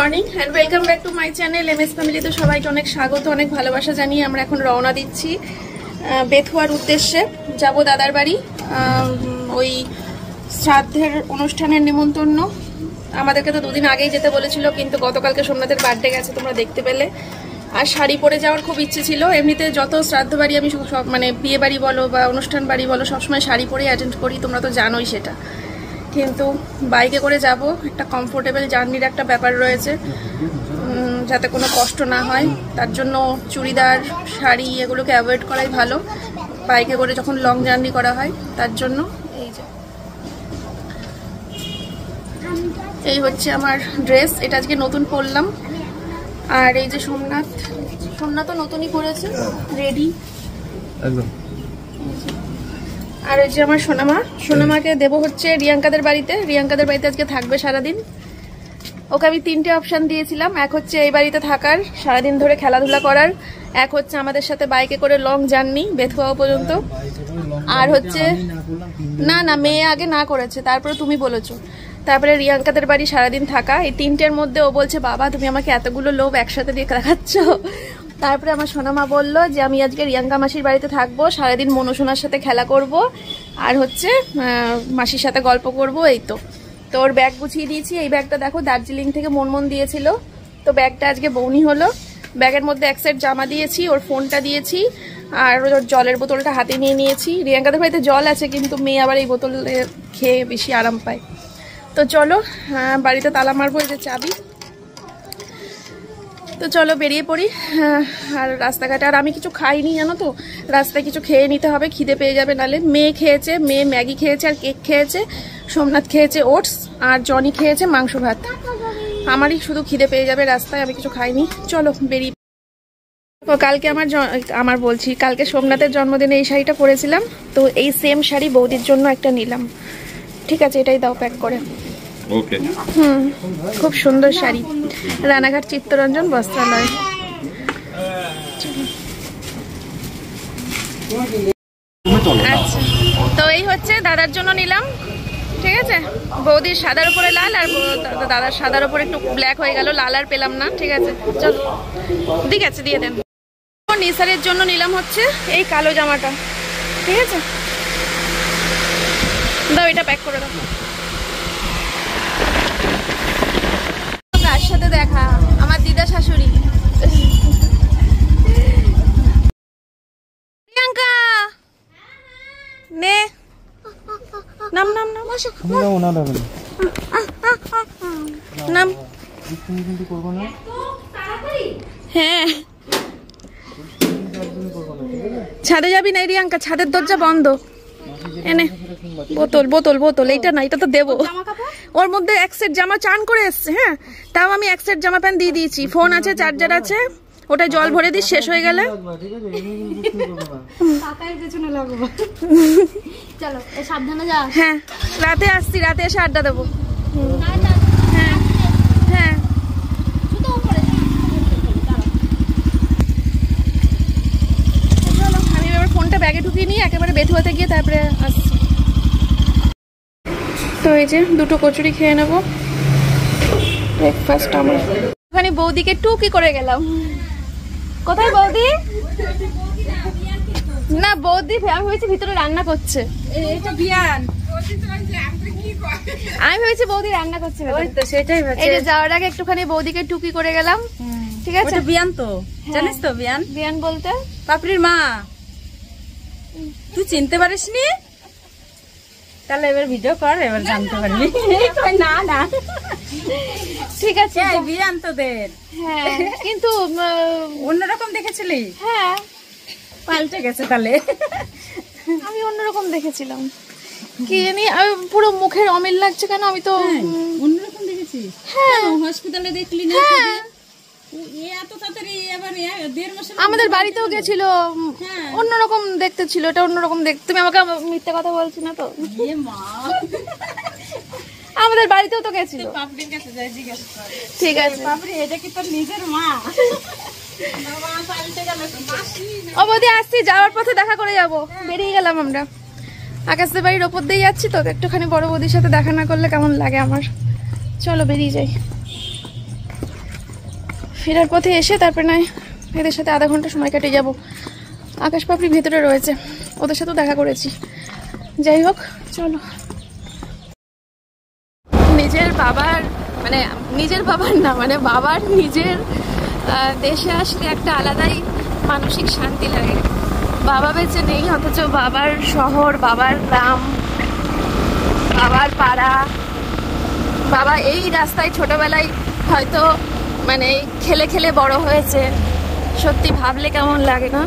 Morning and welcome back to my channel MS ফ্যামিলিতে সবাইকে অনেক স্বাগত, অনেক ভালোবাসা জানিয়ে আমরা এখন রওনা দিচ্ছি বেথুয়ার উদ্দেশ্যে। যাব দাদার বাড়ি, ওই শ্রাদ্ধের অনুষ্ঠানের নিমন্ত্রণ। আমাদেরকে তো দুদিন আগেই যেতে বলেছিল, কিন্তু গতকালকে সোমনাথের বার্থডে গেছে, তোমরা দেখতে পেলে। আর শাড়ি পরে যাওয়ার খুব ইচ্ছে ছিল। এমনিতে যত শ্রাদ্ধ বাড়ি আমি সব মানে বিয়ে বাড়ি বলো বা অনুষ্ঠান বাড়ি বলো সবসময় শাড়ি পরেই অ্যাটেন্ড করি, তোমরা তো জানোই সেটা। কিন্তু বাইকে করে যাব, একটা কমফোর্টেবল জার্নির একটা ব্যাপার রয়েছে, যাতে কোনো কষ্ট না হয়। তার জন্য চুড়িদার শাড়ি এগুলোকে অ্যাভয়েড করাই ভালো বাইকে করে যখন লং জার্নি করা হয়। তার জন্য এই হচ্ছে আমার ড্রেস, এটা আজকে নতুন পরলাম। আর এই যে সোমনাথও নতুনই পরেছে, রেডি একদম। আর ওই যে আমার সোনামাকে দেবো হচ্ছে রিয়াঙ্কাদের বাড়িতে আজকে থাকবে সারাদিন। ওকে আমি 3টে অপশান দিয়েছিলাম, এক হচ্ছে এই বাড়িতে থাকার, সারাদিন ধরে খেলাধুলা করার, এক হচ্ছে আমাদের সাথে বাইকে করে লং জার্নি বেথুয়া পর্যন্ত, আর হচ্ছে না মেয়ে আগে না করেছে তারপরে তুমি বলেছো, তারপরে রিয়াঙ্কাদের বাড়ি সারাদিন থাকা। এই 3টের মধ্যে ও বলছে বাবা তুমি আমাকে এতগুলো লোভ একসাথে দিয়ে দেখাচ্ছ। তারপরে আমার সোনামা বলল যে আমি আজকে রিয়াঙ্কা মাসির বাড়িতে থাকবো, সারাদিন মনুসোনার সাথে খেলা করব, আর হচ্ছে মাসির সাথে গল্প করব। এই তো ওর ব্যাগ গুছিয়ে দিয়েছি। এই ব্যাগটা দেখো দার্জিলিং থেকে মনমন দিয়েছিল, তো ব্যাগটা আজকে বৌনি হলো। ব্যাগের মধ্যে এক সেট জামা দিয়েছি, ওর ফোনটা দিয়েছি, আর ওর জলের বোতলটা হাতে নিয়ে নিয়েছি। রিয়াঙ্কাদের বাড়িতে জল আছে, কিন্তু মেয়ে আবার এই বোতল খেয়ে বেশি আরাম পায়। তো চলো বাড়িতে তালা মারবো, এই যে চাবি। তো চলো বেরিয়ে পড়ি। আর রাস্তাঘাটে আর আমি কিছু খাইনি জানো তো, রাস্তায় কিছু খেয়ে নিতে হবে, খিদে পেয়ে যাবে নালে। মেয়ে খেয়েছে, মেয়ে ম্যাগি খেয়েছে আর কেক খেয়েছে, সোমনাথ খেয়েছে ওটস, আর জনি খেয়েছে মাংস ভাত। আমারই শুধু খিদে পেয়ে যাবে রাস্তায়, আমি কিছু খাইনি। চলো বেরিয়ে। কালকে কালকে সোমনাথের জন্মদিনে এই শাড়িটা পরেছিলাম, তো এই সেম শাড়ি বৌদির জন্য একটা নিলাম। ঠিক আছে, এটাই দাও প্যাক করে। ওকে। খুব সুন্দর শাড়ি, রানাঘাট চিত্তরঞ্জন বস্ত্রালয়। আচ্ছা, তো এই হচ্ছে দাদার জন্য নিলাম। ঠিক আছে, বৌদির সাদার উপরে লাল, আর দাদার সাদার উপরে একটু ব্ল্যাক হয়ে গেল, লাল আর পেলাম না। ঠিক আছে চল, ঠিক আছে দিয়ে দেন। নিসারের জন্য নিলাম হচ্ছে এই কালো জামাটা। ঠিক আছে দাও, এটা প্যাক করে দাও। কার সাথে দেখা? আমার দিদা শাশুড়ি। প্রিয়াঙ্কা নে, নাম নাম নাম নাম। হ্যাঁ ছাদে যাবি না রিয়াঙ্কা? ছাদের দরজা বন্ধ। এনে বোতল এইটা না, এটা তো দেবো। ওর মধ্যে এক সেট জামা চান করে এসছে। হ্যাঁ, তাও আমি এক সেট জামা প্যান্ট দিয়ে দিয়েছি। ফোন আছে, চার্জার আছে, ওটা জল ভরে দিস, শেষ হয়ে গেলে। হ্যাঁ রাতে আসছি, রাতে এসে আড্ডা দেবো। হ্যাঁ হ্যাঁ আমি এবার ফোনটা ব্যাগে ঢুকিয়ে নিয়ে একেবারে বেথুয়াতে গিয়ে তারপরে আসছি। তো এই যে 2টো কচুরি খেয়ে নেবো, ব্রেকফাস্ট আমার। ওখানে বৌদিকে টুকি করে গেলাম। কোথায় বৌদি? না বৌদি আমি ভেবেছি ভিতরে রান্না করছে। আমি ভেবেছি বৌদি রান্না করছে, এই যে যাওয়ার আগে একটুখানি বৌদিকে টুকি করে গেলাম। ঠিক আছে, বিয়ান তো জানিস তো? বিয়ান বলতে পাপড়ির মা, তুই চিনতে পারিস নি? তাহলে এবার ভিডিও কর, এবার জানতে পারবি। না না ঠিক আছে, বিয়ান তোদের। হ্যাঁ কিন্তু অন্যরকম দেখেছিলি? হ্যাঁ পাল্টে গেছে তাহলে। আমি অন্যরকম দেখেছিলাম, কি জানি পুরো মুখের অমিল লাগছে কেন? আমি তো অন্যরকম দেখেছি। হ্যাঁ হসপিটালে দেখলি না? আমাদের বাড়িতেও গেছিল, অন্যরকম দেখতে ছিল, এটা অন্যরকম দেখতে। তুমি আমাকে মিথ্যে কথা বলছি না তো? আমাদের বাড়িতেও তো গেছিল। ঠিক আছে, এটা কি তোর নিজের মা? ও বৌদি আসছি, যাওয়ার পথে দেখা করে যাবো। বেরিয়ে গেলাম আমরা, আকাশদের বাড়ির ওপর দিয়ে যাচ্ছি তো, একটুখানি বড় বৌদির সাথে দেখা না করলে কেমন লাগে আমার। চলো বেরিয়ে যাই। ফেরার পথে এসে তারপরে নয় এদের সাথে আধা ঘন্টা সময় কেটে যাব। আকাশ পাপড়ি ভেতরে রয়েছে, ওদের সাথেও দেখা করেছি। যাই হোক চলো। নিজের বাবার না, মানে বাবার নিজের দেশে আসলে একটা আলাদাই মানসিক শান্তি লাগে। বাবা বেঁচে নেই, অথচ বাবার শহর, বাবার গ্রাম, বাবার পাড়া, বাবা এই রাস্তায় ছোটবেলায় হয়তো মানে খেলে খেলে বড় হয়েছে। সত্যি ভাবলে কেমন লাগে না?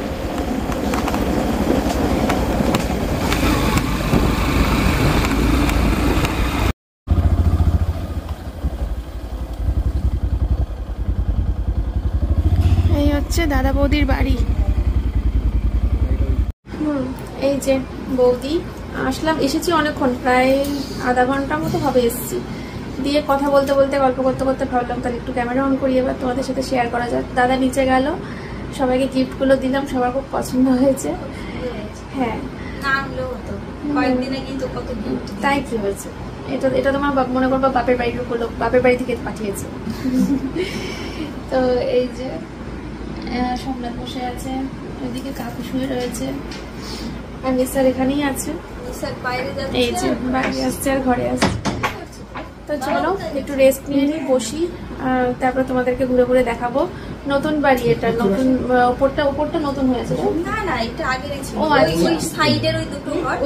এই হচ্ছে দাদা বৌদির বাড়ি। এই যে বৌদি, এসেছি অনেকক্ষণ, প্রায় আধা ঘন্টার মতো হবে এসেছি। দিয়ে কথা বলতে বলতে গল্প করতে করতে ভাবলাম তাহলে একটু ক্যামেরা অন করি, এবার তোমাদের সাথে শেয়ার করা যাক। দাদা নিচে গেল, সবাইকে গিফটগুলো দিলাম, সবার খুব পছন্দ হয়েছে। হ্যাঁ তাই কি হয়েছে, এটা তোমার মনে করবো বাপের বাড়ির উপলক্ষ, বাপের বাড়ি থেকে পাঠিয়েছে। তো এই যে সোমনাথ বসে আছে, ওইদিকে কাকু শুয়ে রয়েছে, আর নিসার এখানেই আছে। এই যে বাইরে আসছে আর ঘরে আসছে। তো চলো একটু রেস্ট নিয়ে নিই, বসি, আর তারপরে তোমাদেরকে ঘুরে ঘুরে দেখাবো। নতুন বাড়ি এটা, নতুন উপরটা নতুন হয়েছে।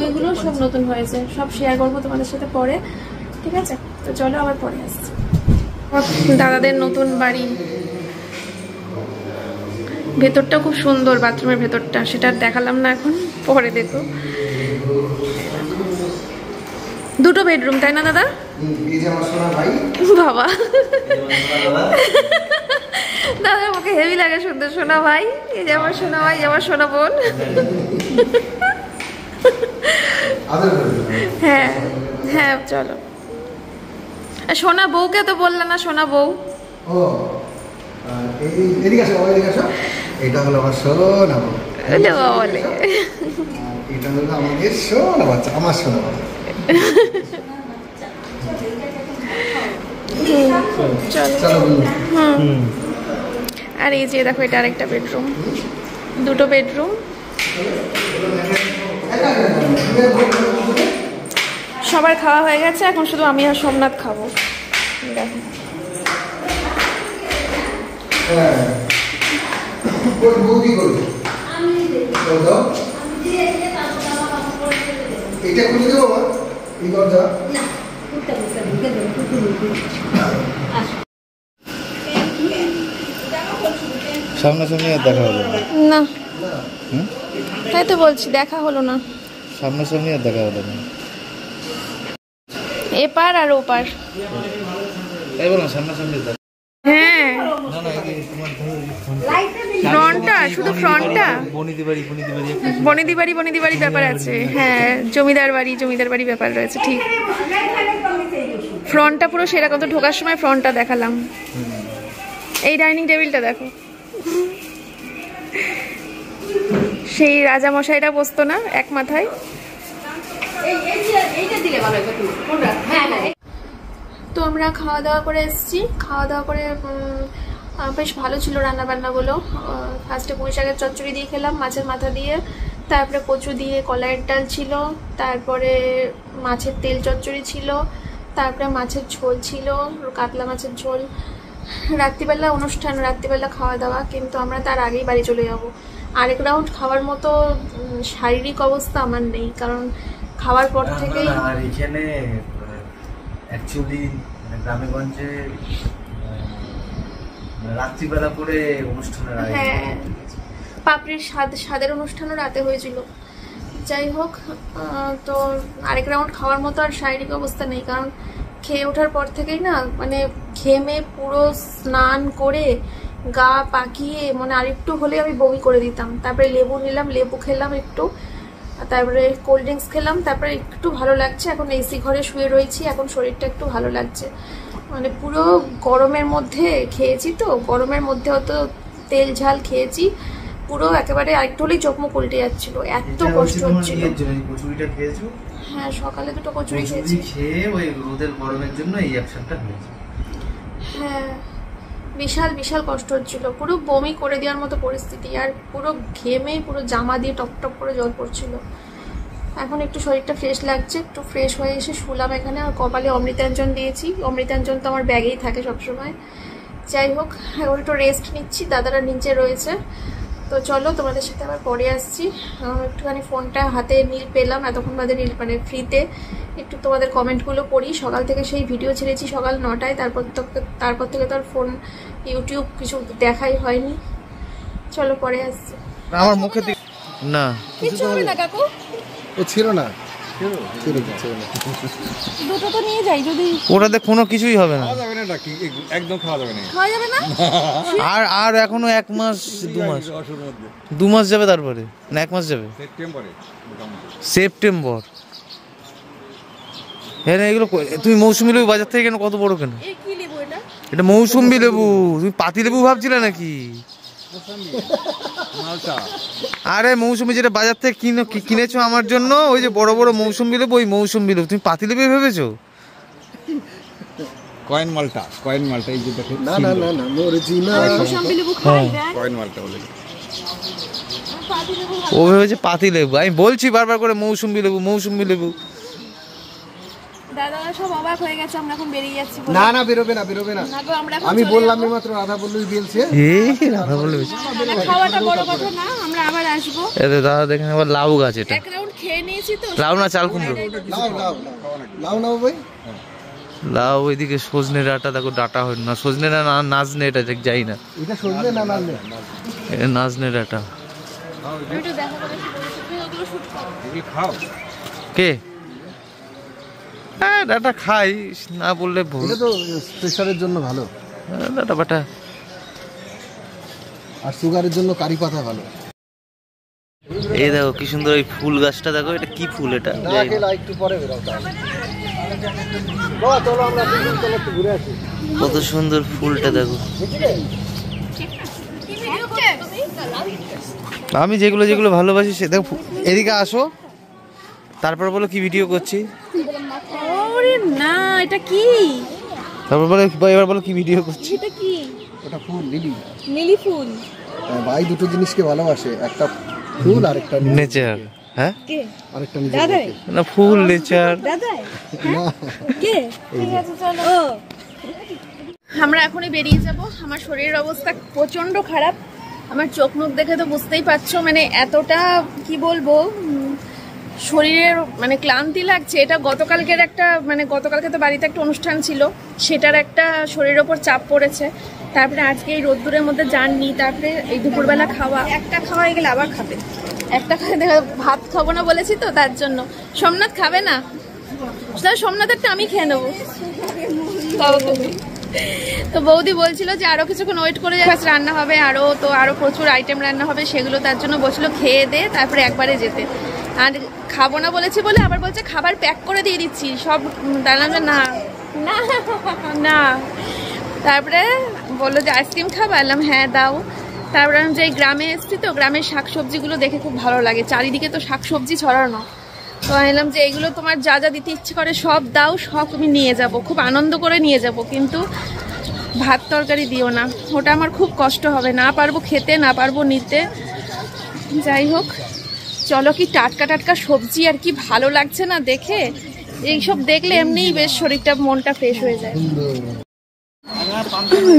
ওইগুলো সব নতুন হয়েছে, সব শেয়ার করবো তোমাদের সাথে পরে, ঠিক আছে? তো চলো আবার পরে আসছি। দাদাদের নতুন বাড়ি, ভেতরটা খুব সুন্দর, বাথরুমের ভেতরটা, সেটা দেখালাম না এখন, পরে দেখো। দুটো বেডরুম তাই না দাদা? বাবা দাদা আমাকে হেভি লাগে শুনতে, সোনা ভাই। এই যে আমার সোনা ভাই, আমার সোনা বোন। হ্যাঁ হ্যাঁ চলো। সোনা বউকে তো বললে না, সোনা বউ। এটা হলো আমার সোনা বউ, এটা হলো আমাদের সোনা বাচ্চা, আমার সোনা বাচ্চা। আর এই যে দেখো, এটা আরেকটা বেডরুম, দুটো বেডরুম। সবার খাওয়া হয়ে গেছে, এখন শুধু আমি আর সোমনাথ খাবো। দেখো এটা খুলে দেবো এই দরজা। সামনাসামনি আর দেখা হলো না, তাই তো বলছি, দেখা হলো না। সামনাসামনি আর দেখা হলো না, এপার আর ওপার। তাই বলো সামনাসামনি দেখা। হ্যাঁ ফ্রন্টটা, শুধু ফ্রন্টটা। বনিদি বাড়ি ব্যাপার আছে। হ্যাঁ জমিদার বাড়ি ব্যাপার রয়েছে, ঠিক। ফ্রন্টটা পুরো সেরকম, তো ঢোকার সময় ফ্রন্টটা দেখালাম। এই ডাইনিং টেবিলটা দেখো, সেই রাজা মশাইরা বসতো না এক মাথায়। তো আমরা খাওয়া দাওয়া করে এসেছি, খাওয়া দাওয়া করে বেশ ভালো ছিল রান্নাবান্নাগুলো। ফার্স্টে পুঁই শাকের চচ্চড়ি দিয়ে খেলাম, মাছের মাথা দিয়ে, তারপরে কচু দিয়ে কলাইয়ের ডাল ছিল, তারপরে মাছের তেল চচ্চড়ি ছিল, তারপরে মাছের ঝোল ছিল, কাতলা মাছের ঝোল। রাত্রিবেলা অনুষ্ঠান, রাত্রিবেলা খাওয়া দাওয়া, কিন্তু আমরা তার আগেই বাড়ি চলে যাব। আরেক রাউন্ড খাওয়ার মতো শারীরিক অবস্থা আমার নেই, কারণ খাওয়ার পর থেকেই এখানে অ্যাকচুয়ালি গ্রামেগঞ্জে রাত্রিবেলা করে অনুষ্ঠানের আয়োজন। হ্যাঁ পাপড়ির স্বাদের অনুষ্ঠানও রাতে হয়েছিল। যাই হোক, তো আরেক রাউন্ড খাওয়ার মতো আর শারীরিক অবস্থা নেই, কারণ খেয়ে ওঠার পর থেকেই না, মানে ঘেমে পুরো স্নান করে গা পাকিয়ে, মানে আরেকটু হলে আমি বমি করে দিতাম। তারপরে লেবু নিলাম, লেবু খেলাম একটু, তারপরে কোল্ড ড্রিঙ্কস খেলাম, তারপরে একটু ভালো লাগছে। এখন এসি ঘরে শুয়ে রয়েছি, এখন শরীরটা একটু ভালো লাগছে। মানে পুরো গরমের মধ্যে খেয়েছি, তো গরমের মধ্যে অত তেল ঝাল খেয়েছি, পুরো একেবারে আরেকটু হলেই চোখ মুখ উল্টে যাচ্ছিল, এত কষ্ট হচ্ছিল। হ্যাঁ সকালে দুটো কচুরি খেয়েছি, খেয়ে ওই রোদের গরমের জন্য এই অ্যাকশনটা হয়েছে। হ্যাঁ বিশাল বিশাল কষ্ট হচ্ছিল, পুরো বমি করে দেওয়ার মতো পরিস্থিতি, আর পুরো ঘেমে পুরো জামা দিয়ে টপ টপ করে জল পড়ছিল। এখন একটু শরীরটা ফ্রেশ লাগছে, একটু ফ্রেশ হয়ে এসে শুলাম এখানে। আর কপালে অমৃতাঞ্জন দিয়েছি, অমৃতাঞ্জন তো আমার ব্যাগেই থাকে সবসময়। যাই হোক, এখন একটু রেস্ট নিচ্ছি, দাদারা নিচে রয়েছে। তো চলো তোমাদের সাথে আবার পরে আসছি। একটুখানি ফোনটা হাতে নীল পেলাম এতক্ষণ বাদে, নীল মানে ফ্রিতে। একটু তোমাদের কমেন্টগুলো পড়ি। সকাল থেকে সেই ভিডিও ছেড়েছি সকাল 9টায়, তারপর থেকে তো আর ফোন ইউটিউব কিছু দেখাই হয়নি। চলো পরে আসছি। আমার মুখে না কিছু হবে না কাকু, ও ছিল না, দুটো তো নিয়ে যাই, যদি ওটাতে কোনো কিছুই হবে না, একদম খাওয়া যাবে না। খাওয়া যাবে না। আর আর এখনো 1 মাস 2 মাস যাবে, তারপরে না 1 মাস যাবে সেপ্টেম্বর। হ্যাঁ এগুলো তুমি মৌসুমী লেবু বাজার থেকে কেন, কত বড় কেন? কি লেবু এটা? এটা মৌসুমী লেবু, তুমি পাতি লেবু ভাবছিলে নাকি? আরে মৌসুমী যেটা বাজার থেকে কিনেছো আমার জন্য, ওই যে বড় বড় মৌসুমী লেবু, ওই মৌসুমী লেবু। তুমি পাতি লেবু ভেবেছো? কয়েন মালটা এই যে দেখো। না না না না, অরিজিনাল মৌসুমী লেবু খাই দেখ। কয়েন মালটা বলে ও ভেবেছে পাতি লেবু। আমি বলছি বারবার করে মৌসুমী লেবু, মৌসুমী লেবু। দাদারা সব অবাক হয়ে গেছে, আমরা এখন বেরিয়ে যাচ্ছি। না না, বেরোবে না, বেরোবে না। আমি বললাম মাত্র আধা বললই দিয়েছে। আধা বললে খাওয়াটা বড় কথা না, আমরা আবার আসবো। এতে দাদা দেখেন আবার লাউ গাছ, এটা এক রাউন্ড খেয়ে নিয়েছি তো। লাউ না চাল কুমড়ো? লাউ ভাই। লাউ, ওইদিকে সজনে ডাঁটা, দেখো ডাঁটা হয় না, সজনে না নাজনে, এটা ঠিক যাই না, এটা সজনে না নাজনে, এটা নাজনে ডাঁটা। একটু দেখা করে ওগুলো শুট করো। খাও কে? হ্যাঁ ডাঁটা খাই, না বললে ভুল। এটা তো প্রেসারের জন্য ভালো, ডাঁটা বাটা। আর সুগারের জন্য কারি পাতা ভালো। এই দেখো কি সুন্দর এই ফুল গাছটা, দেখো এটা কি ফুল, এটা একটু পরে বেরোও। চলো আমরা একটু ঘুরে আসি। কত সুন্দর ফুলটা দেখো। আমি যেগুলো যেগুলো ভালোবাসি সে দেখো। এদিকে আসো, তারপর বলো কি ভিডিও করছি। ওরে না, এটা কি? তারপর বলো, এবার বলো কি ভিডিও করছি। এটা কি? ওটা ফুল, লিলি। লিলি ফুল। ভাই দুটো জিনিসকে ভালোবাসে, একটা ফুল আর একটা নেচার। হ্যাঁ কে? আরেকটা নিজে। দাদা না, ফুল নেচার। দাদা কে? ঠিক আছে চলো। ও আমরা এখনই বেরিয়ে যাব। আমার শরীরের অবস্থা প্রচন্ড খারাপ, আমার চোখ মুখ দেখে তো বুঝতেই পারছো, মানে এতটা কি বলবো, শরীরের মানে ক্লান্তি লাগছে। এটা গতকালকের একটা, মানে গতকালকে তো বাড়িতে একটা অনুষ্ঠান ছিল, সেটার একটা শরীরের ওপর চাপ পড়েছে। তারপরে আজকে এই রোদ্দুরের মধ্যে জাননি, তারপরে এই দুপুরবেলা খাওয়া, একটা খাওয়া হয়ে গেলে আবার খাবে, একটা খাওয়া ভাত খাবো না বলেছি তো, তার জন্য। সোমনাথ খাবে না, সোমনাথেরটা আমি খেয়ে নেবো। তো বৌদি বলছিল যে আরো কিছুক্ষণ ওয়েট করে রান্না হবে, আরো প্রচুর আইটেম রান্না হবে, সেগুলো তার জন্য বলছিল খেয়ে দে তারপরে একবারে যেতে। আর খাবো না বলেছি বলে আবার বলছে খাবার প্যাক করে দিয়ে দিচ্ছি সব। দাঁড়ালাম যে না না না। তারপরে বললো যে আইসক্রিম খাবো, বললাম হ্যাঁ দাও। তারপরে আমি যে গ্রামে এসেছি তো, গ্রামের শাকসবজিগুলো দেখে খুব ভালো লাগে, চারিদিকে তো শাকসবজি ছড়ানো। তো বললাম যে এগুলো তোমার যা যা দিতে ইচ্ছে করে সব দাও, সব আমি নিয়ে যাব, খুব আনন্দ করে নিয়ে যাব, কিন্তু ভাত তরকারি দিও না, ওটা আমার খুব কষ্ট হবে, না পারবো খেতে, না পারবো নিতে। যাই হোক চলো, কি টাটকা টাটকা সবজি, আর কি ভালো লাগছে না দেখে। এইসব দেখলে এমনিই বেশ শরীরটা মনটা ফ্রেশ হয়ে যায়।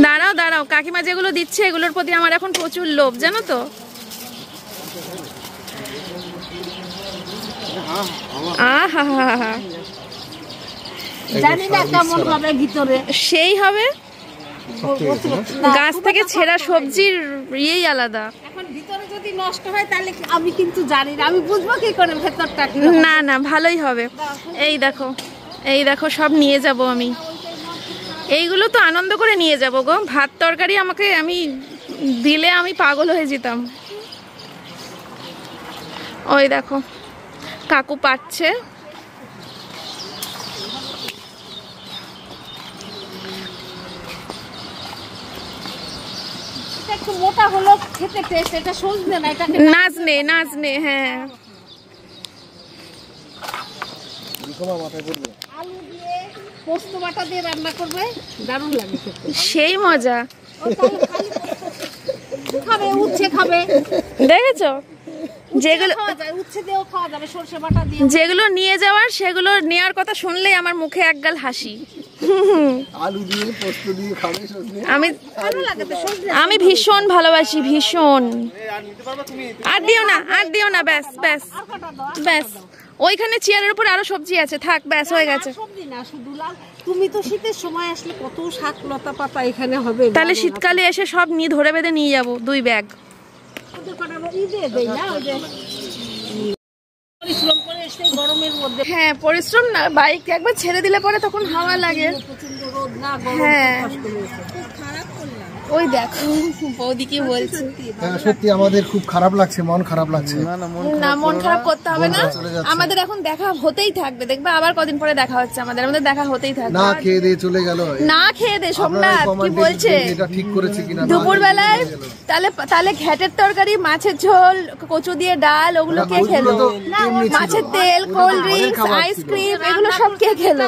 দাঁড়াও দাঁড়াও, কাকিমা যেগুলো দিচ্ছে এগুলোর প্রতি আমার এখন প্রচুর লোভ, জানো তো। জানি না কেমন হবে ভিতরে, সেই হবে, গাছ থেকে ছেঁড়া সবজির ইয়েই আলাদা। এখন ভিতরে যদি নষ্ট হয় তাহলে আমি কিন্তু জানি না, আমি বুঝবো কি করে ভেতরটা কি। না না, ভালোই হবে। এই দেখো, এই দেখো সব নিয়ে যাব আমি, এইগুলো তো আনন্দ করে নিয়ে যাব গো। ভাত তরকারি আমাকে আমি দিলে আমি পাগল হয়ে যেতাম। ওই দেখো কাকু পাচ্ছে। একটু মোটা হলো খেতে টেস্ট, এটা সজনে না, এটা নাজনে, নাজনে, হ্যাঁ। আলু দিয়ে পোস্ত বাটা দিয়ে রান্না করবে, দারুণ লাগে খেতে। সেই মজা। খাবে উচ্ছে খাবে, দেখেছো যেগুলো খাওয়া যায়, উচ্ছে দিয়েও খাওয়া যাবে, সরষে বাটা দিয়ে। যেগুলো নিয়ে যাওয়ার সেগুলো নেওয়ার কথা শুনলেই আমার মুখে একগাল হাসি। আলু দিয়ে পোস্ত দিয়ে খাবে সজনে। আমি ভীষণ ভালোবাসি, ভীষণ। আর দিও না, ব্যাস ব্যাস ব্যাস। ওইখানে চেয়ারের উপর আরো সবজি আছে, থাক ব্যাস হয়ে গেছে। সবজি না শুধু লাল, তুমি তো শীতের সময় আসলে কত শাক লতা পাতা এখানে হবে। তাহলে শীতকালে এসে সব নিয়ে ধরে বেঁধে নিয়ে যাবো 2 ব্যাগ। ওদের কটা ঈদে দেই না, ওই যে পরিশ্রম করে এসে গরমের মধ্যে। হ্যাঁ পরিশ্রম না, বাইক একবার ছেড়ে দিলে পরে তখন হাওয়া লাগে। প্রচন্ড রোদ না, গরম হ্যাঁ কষ্ট হয়েছে। খুব খারাপ করলাম। ওই দেখো বৌদি কি বলছে। হ্যাঁ সত্যি আমাদের খুব খারাপ লাগছে, মন খারাপ লাগছে। না মন খারাপ করতে হবে না, আমাদের এখন দেখা হতেই থাকবে, দেখবে আবার কদিন পরে দেখা হচ্ছে আমাদের দেখা হতেই থাকবে। না খেয়ে দিয়ে চলে গেল, না খেয়ে দে সোমনাথ কি বলছে এটা ঠিক করেছে কিনা। দুপুর বেলায় তাহলে ঘ্যাটের তরকারি, মাছের ঝোল, কচু দিয়ে ডাল, ওগুলো কে খেলো? মাছের তেল, কোল্ড ড্রিঙ্কস, আইসক্রিম, এগুলো সব কে খেলো?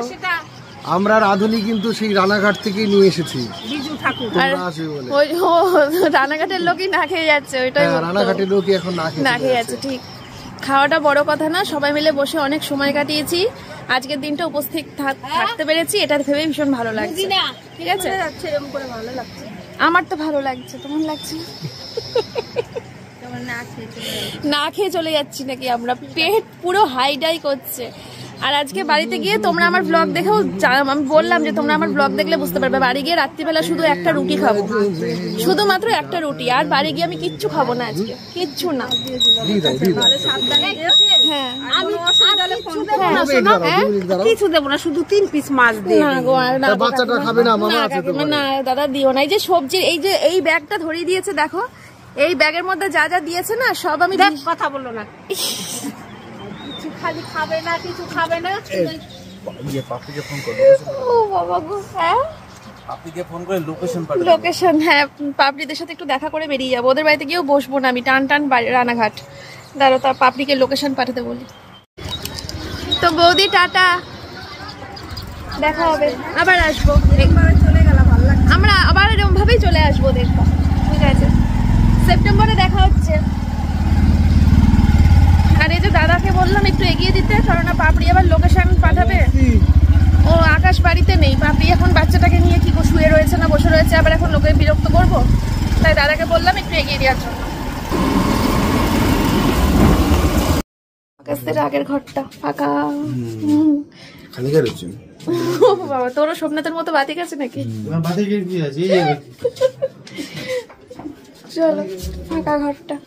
আমরা রাধুনি কিন্তু সেই রানাঘাট থেকে নিয়ে এসেছি। বিজু ঠাকুর ওই রানাঘাটের লোকই না খেয়ে যাচ্ছে, ওইটাই রানাঘাটের লোকই এখন না খেয়ে যাচ্ছে। ঠিক, খাওয়াটা বড় কথা না, সবাই মিলে বসে অনেক সময় কাটিয়েছি, আজকের দিনটা উপস্থিত থাকতে পেরেছি, এটা ভেবে ভীষণ ভালো লাগছে। ঠিক আছে, আমার তো ভালো লাগছে, তোমার লাগছে? না খেয়ে চলে যাচ্ছি নাকি আমরা, পেট পুরো হাইডাই করছে। আর আজকে বাড়িতে গিয়ে তোমরা আমার ব্লগ দেখেও, আমি বললাম যে তোমরা আমার ব্লগ দেখলে বুঝতে পারবে, বাড়ি গিয়ে রাত্রিবেলা শুধু একটা রুটি খাবো, শুধুমাত্র একটা রুটি, আর বাড়ি গিয়ে আমি কিচ্ছু খাবো না আজকে, কিচ্ছু না। হ্যাঁ কিছু দেবো না, শুধু 3 পিস মাছ দিয়ে। বাচ্চাটা খাবে না, মামা আছে তো। না দাদা দিও না, এই যে সবজি, এই ব্যাগটা ধরিয়ে দিয়েছে দেখো, এই ব্যাগের মধ্যে যা যা দিয়েছে না সব আমি কথা বললো না, খালি খাবে না, কিছু খাবে না। পাপিকে ফোন করো। ও বাবা গো, হ্যাঁ পাপিকে ফোন করে লোকেশন পাঠাও। লোকেশন, হ্যাঁ পাপড়িদের সাথে একটু দেখা করে বেরিয়ে যাবো, ওদের বাড়িতে গিয়েও বসবো না আমি, টান রানাঘাট। দাঁড়ো তার পাপড়িকে লোকেশন পাঠাতে বলি। তো বৌদি টাটা, দেখা হবে, আবার আসবো, চলে গেলাম, ভালো লাগছে। আমরা আবার এরকম ভাবেই চলে আসবো, দেখবো। ঠিক আছে, সেপ্টেম্বরে দেখা হচ্ছে। আর এই যে দাদাকে বললাম একটু এগিয়ে দিতে, কারণ পাপড়ি আবার লোকেশন পাঠাবে। ও আকাশ বাড়িতে নেই, পাপড়ি এখন বাচ্চাটাকে নিয়ে কি শুয়ে রয়েছে না বসে রয়েছে, আবার এখন লোকে বিরক্ত করবো, তাই দাদাকে বললাম একটু এগিয়ে দেওয়ার জন্য। আকাশের আগের ঘরটা ফাঁকা, বাবা তোরও সোমনাথের মতো বাতিক আছে নাকি? চলো ফাঁকা ঘরটা,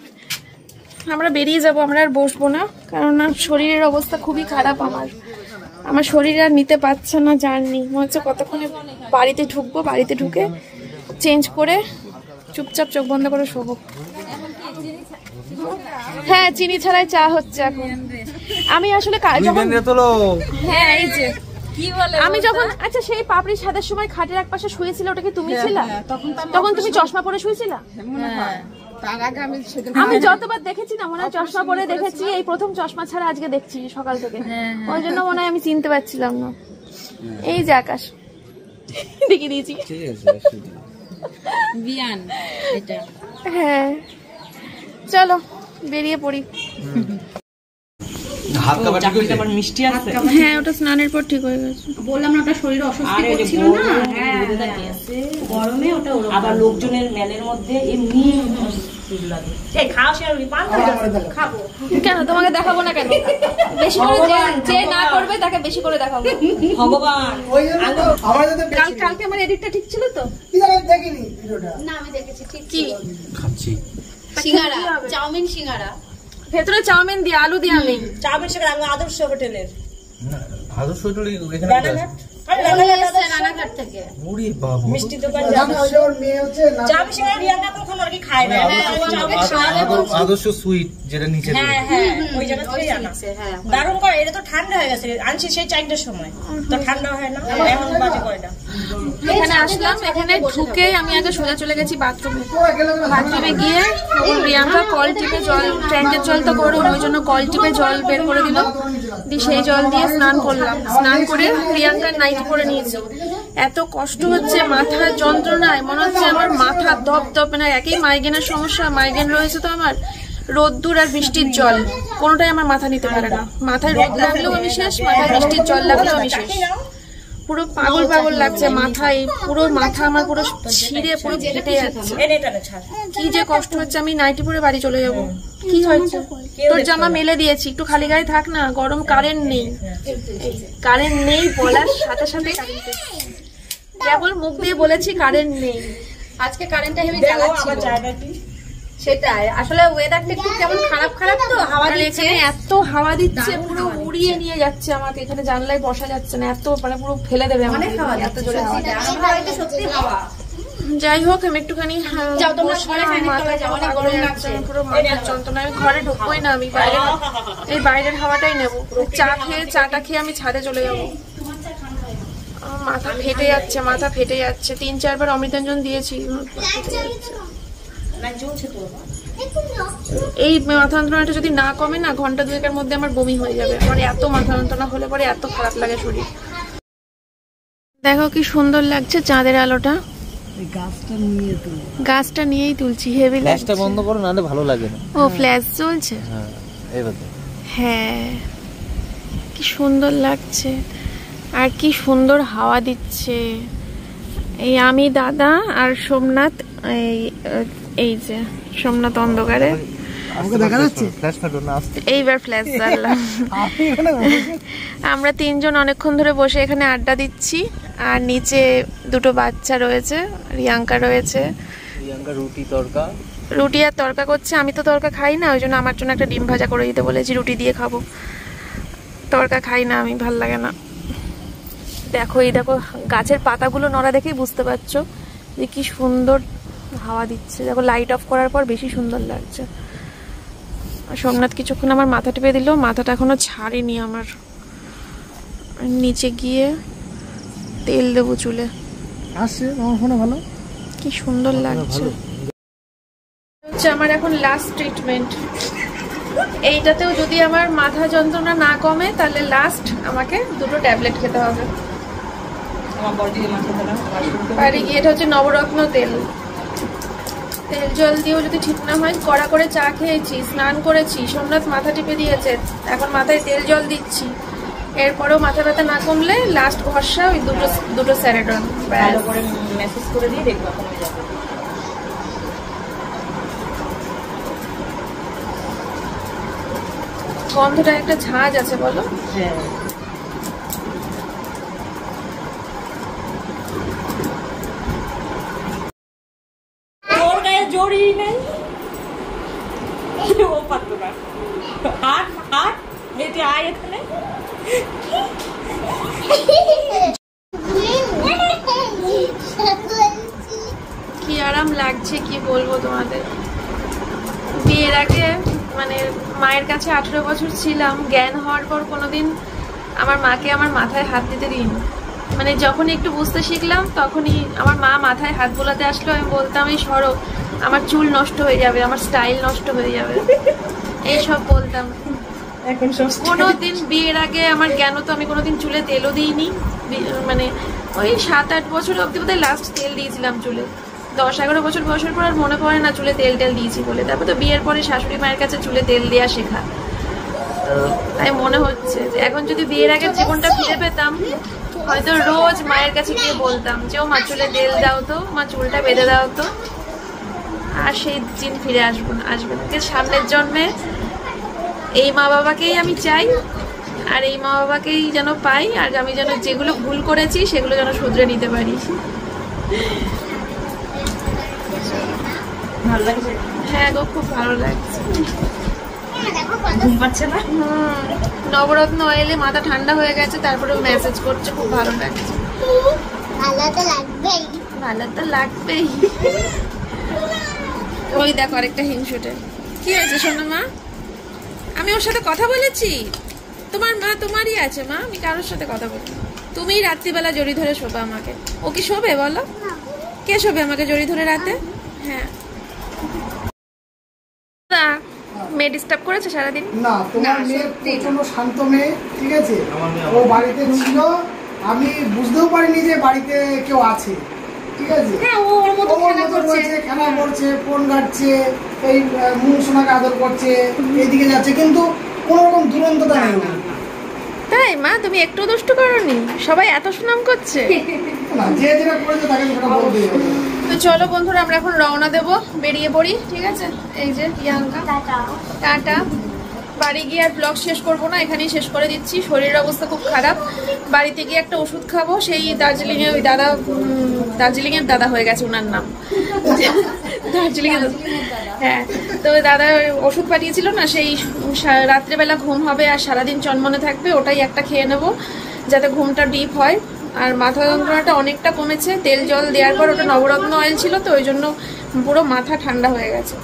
আমরা বেরিয়ে যাবো, আমরা আর বসবো না, কারণ শরীরের অবস্থা খুবই খারাপ। আমার শরীর আর নিতে পারছে না জার্নি, মনে হচ্ছে কতক্ষণে বাড়িতে ঢুকবো, বাড়িতে ঢুকে চেঞ্জ করে চুপচাপ চোখ বন্ধ করে শোবো। হ্যাঁ চিনি ছাড়াই চা হচ্ছে এখন। আমি আসলে হ্যাঁ এই যে আমি যখন, আচ্ছা সেই পাপড়ির সাদের সময় খাটের এক পাশে শুয়েছিল, ওটা কি তুমি ছিল? তখন তুমি চশমা পরে শুয়েছিলা? আমি যতবার দেখেছি না মনে হয় চশমা পরে দেখেছি, এই প্রথম চশমা ছাড়া আজকে দেখছি সকাল থেকে, ওই জন্য মনে হয় আমি চিনতে পারছিলাম না। এই যে আকাশ দেখিয়ে দিয়েছি, হ্যাঁ চলো বেরিয়ে পড়ি। হ্যাঁ ওটা স্নানের পর ঠিক হয়ে গেছে, বললাম না ওটা শরীরে অস্বস্তি করছিল না, গরমে ওটা আবার লোকজনের মেলের মধ্যে এমনি কেন তোমাকে দেখাবো না কেন? বেশি করে যে না করবে তাকে বেশি করে দেখাবো। ভগবান কালকে আমার এডিটটা ঠিক ছিল তো? না আমি দেখেছি ঠিক কি খাচ্ছি সিঙ্গারা, চাউমিন সিঙ্গারা, ভেতরে চাউমিন দিয়ে আলু দিয়ে নেই। চাউমিন সেখানে আমি আদর্শ হোটেলের আদর্শ হোটেল এখানে রানাঘাট থেকে মিষ্টি দোকান চাউমিন সেখানে রিয়াঙ্কা তো ওখানে আর কি খায় না, আদর্শ সুইট যেটা নিচে, হ্যাঁ হ্যাঁ ওই জায়গা থেকে আনা, দারুণ করে। এটা তো ঠান্ডা হয়ে গেছে, আনছি সেই 4টার সময়, তো ঠান্ডা হয় না, এখন বাজে কয়টা? এখানে আসলাম, এখানে ঢুকে আমি আগে সোজা চলে গেছি বাথরুমে গিয়ে প্রিয়াঙ্কা কল টিপে জল, ট্যাঙ্কের জল তো গরম, ওই জন্য কল টিপে জল বের করে দিল, দিয়ে সেই জল দিয়ে স্নান করলাম। স্নান করে প্রিয়াঙ্কার নাইটি পরে নিয়েছি। এত কষ্ট হচ্ছে, মাথার যন্ত্রণায় মনে হচ্ছে আমার মাথা দপ দপ, মানে একই মাইগ্রেনের সমস্যা, মাইগ্রেন রয়েছে তো আমার। রোদ্দুর আর বৃষ্টির জল কোনোটাই আমার মাথা নিতে পারে না। মাথায় রোদ লাগলেও আমি শেষ, মাথায় বৃষ্টির জল লাগলেও আমি শেষ। পুরো পাগল পাগল লাগছে মাথায়, পুরো মাথা আমার পুরো ছিঁড়ে পুরো ফেটে যাচ্ছে। কি যে কষ্ট হচ্ছে, আমি নাইটি পরে বাড়ি চলে যাবো। কি হয়েছে? তোর জামা মেলে দিয়েছি, একটু খালি গায়ে থাক না, গরম। কারেন্ট নেই, কারেন্ট নেই বলার সাথে সাথে কেবল মুখ দিয়ে বলেছি কারেন্ট নেই। আজকে কারেন্টটা হেভি জ্বালাচ্ছিল। সেটাই, আসলে ওয়েদারটা একটু কেমন খারাপ খারাপ তো, হাওয়া দিচ্ছে, এত হাওয়া দিচ্ছে পুরো উড়িয়ে নিয়ে যাচ্ছে আমাকে। এখানে জানলায় বসা যাচ্ছে না, এত মানে পুরো ফেলে দেবে আমাকে, এত জোরে হাওয়া। যাই হোক, আমি একটুখানি পুরো মাথার যন্ত্রণা, আমি ঘরে ঢুকবোই না, আমি বাইরে এই বাইরের হাওয়াটাই নেবো। চাটা খেয়ে আমি ছাদে চলে যাবো। মাথা ফেটে যাচ্ছে, মাথা ফেটে যাচ্ছে। 3-4 বার অমৃতাঞ্জন দিয়েছি। এই মাথা যন্ত্রণাটা যদি না কমে না, ঘন্টা 2-এর মধ্যে আমার বমি হয়ে যাবে। মানে এত মাথা যন্ত্রণা হলে পরে এত খারাপ লাগে শরীর। দেখো কি সুন্দর লাগছে চাঁদের আলোটা। গাছটা নিয়েই তুলছি, হেভি লাগছে। ফ্ল্যাশটা বন্ধ করো, নাহলে ভালো লাগে না। ও ফ্ল্যাশ জ্বলছে? হ্যাঁ, এবার হ্যাঁ, কি সুন্দর লাগছে আর কি সুন্দর হাওয়া দিচ্ছে। এই আমি, দাদা আর সোমনাথ, এই যে সোমনাথ অন্ধকারে, এইবার ফ্ল্যাশ জ্বাললাম। আমরা 3 জন অনেকক্ষণ ধরে বসে এখানে আড্ডা দিচ্ছি। আর নিচে 2টো বাচ্চা রয়েছে, রিয়াঙ্কা রয়েছে। রুটি আর তরকা করছে। আমি তো তরকা খাই না, ওই জন্য আমার জন্য একটা ডিম ভাজা করে দিতে বলেছি, রুটি দিয়ে খাবো। তরকা খাই না আমি, ভাল লাগে না। দেখো, এই দেখো গাছের পাতাগুলো নড়া দেখেই বুঝতে পারছো যে কি সুন্দর হাওয়া দিচ্ছে। দেখো, লাইট অফ করার পর বেশি সুন্দর লাগছে। সোমনাথ কিছুক্ষণ আমার মাথা টিপে দিল, মাথাটা এখনো ছাড়েনি আমার। নিচে গিয়ে তেল দেবো চুলে। আসছে আমার ফোনে ভালো, কি সুন্দর লাগছে। হচ্ছে আমার এখন লাস্ট ট্রিটমেন্ট। এইটাতেও যদি আমার মাথা যন্ত্রণা না কমে, তাহলে লাস্ট আমাকে 2টো ট্যাবলেট খেতে হবে। বাড়ি গিয়ে, এটা হচ্ছে নবরত্ন তেল। তেল জল দিয়েও যদি ঠিক না হয়, কড়া করে চা খেয়েছি, স্নান করেছি, সোমনাথ মাথা টিপে দিয়েছে, এখন মাথায় তেল জল দিচ্ছি। এরপরেও মাথা ব্যথা না কমলে লাস্ট ভরসা ওই দুটো স্যারেডন। ভালো করে মেসেজ করে দিয়ে দেখবো কমে যাবে। গন্ধটা একটা ঝাঁজ আছে, বলো? হ্যাঁ, ওর গায়ে জড়ি নেই, ও পারতো না। হাট হাট মেয়েটি আয় এখানে। কি আরাম লাগছে, কি বলবো তোমাদের। বিয়ের আগে মানে মায়ের কাছে 18 বছর ছিলাম, জ্ঞান হওয়ার পর কোনোদিন আমার মাকে আমার মাথায় হাত দিতে দিইনি। মানে যখন একটু বুঝতে শিখলাম, তখনই আমার মা মাথায় হাত বোলাতে আসলো, আমি বলতাম এই সরো, আমার চুল নষ্ট হয়ে যাবে, আমার স্টাইল নষ্ট হয়ে যাবে, এইসব বলতাম। এখন সব কোনোদিন বিয়ের আগে আমার জ্ঞান তো আমি কোনোদিন চুলে তেলও দিইনি। মানে ওই 7-8 বছর অব্দি বোধহয় লাস্ট তেল দিয়েছিলাম চুলে। 10-11 বছর বয়সের পর আর মনে পড়ে না চুলে তেল দিয়েছি বলে। তারপর তো বিয়ের পরে শাশুড়ি মায়ের কাছে চুলে তেল দেওয়া শেখা। তাই মনে হচ্ছে এখন যদি বিয়ের আগের জীবনটা ফিরে পেতাম, হয়তো রোজ মায়ের কাছে গিয়ে বলতাম যে ও মা চুলে তেল দাও তো, মা চুলটা বেঁধে দাও তো। আর সেই দিন ফিরে আসবে না। সামনের জন্মে এই মা বাবাকেই আমি চাই, আর এই মা বাবাকেই যেন পাই, আর আমি যেন যেগুলো ভুল করেছি সেগুলো যেন শুধরে নিতে পারি। ভালো লাগছে? হ্যাঁ গো, খুব ভালো লাগছে। ঘুম পাচ্ছে না? নবরত্ন অয়েলে মাথা ঠান্ডা হয়ে গেছে, তারপরে মেসেজ করছে, খুব ভালো লাগছে। ভালো তো লাগবেই, ভালো তো লাগবেই। ওই দেখো আরেকটা হিংসুটে। কি হয়েছে শোনো মা? আমি ওর সাথে কথা বলেছি? তোমার মা তোমারই আছে মা, আমি কারোর সাথে কথা বলি। তুমি রাত্রিবেলা জড়ি ধরে শোবে আমাকে। ও কি শোবে বলো? কে শোবে আমাকে জড়ি ধরে রাতে? হ্যাঁ মেয়ে ডিস্টার্ব করেছে সারাদিন? না, তোমার মেয়ে প্রচন্ড শান্ত মেয়ে, ঠিক আছে? ও বাড়িতে ছিল, আমি বুঝতেও পারিনি যে বাড়িতে কেউ আছে, ঠিক আছে? হ্যাঁ, ও ওর মতো খেলা করছে, খেলা করছে, ফোন ঘাটছে, এই মুখ সোনাকে আদর করছে, এইদিকে যাচ্ছে, কিন্তু কোনো রকম দুরন্ততা নেই। তাই মা, তুমি একটু দুষ্টু করোনি? সবাই এত সুনাম করছে। না, যে যেটা করেছে তাকে সেটা বলতেই হবে। তো চলো বন্ধুরা, আমরা এখন রওনা দেব, বেরিয়ে পড়ি, ঠিক আছে? এই যে প্রিয়াঙ্কা, টাটা। বাড়ি গিয়ে আর ব্লগ শেষ করবো না, এখানেই শেষ করে দিচ্ছি। শরীরের অবস্থা খুব খারাপ, বাড়িতে গিয়ে একটা ওষুধ খাবো। সেই দার্জিলিংয়ে ওই দাদা, দার্জিলিংয়ের দাদা হয়ে গেছে ওনার নাম, দার্জিলিংয়ের, হ্যাঁ। তো দাদা ওষুধ পাঠিয়েছিল না, সেই রাত্রেবেলা ঘুম হবে আর সারাদিন চনমনে থাকবে, ওটাই একটা খেয়ে নেবো যাতে ঘুমটা ডিপ হয়। আর মাথা যন্ত্রণাটা অনেকটা কমেছে, তেল জল দেওয়ার পর, ওটা নবরত্ন অয়েল ছিল তো, ওই জন্য পুরো মাথা ঠান্ডা হয়ে গেছে।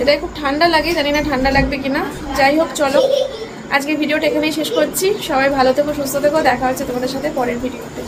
এটাই খুব ঠান্ডা লাগে, জানি না ঠান্ডা লাগবে কিনা। যাই হোক, চলো আজকে ভিডিওটা এখানেই শেষ করছি। সবাই ভালো থেকো, সুস্থ থেকো, দেখা হচ্ছে তোমাদের সাথে পরের ভিডিওতে।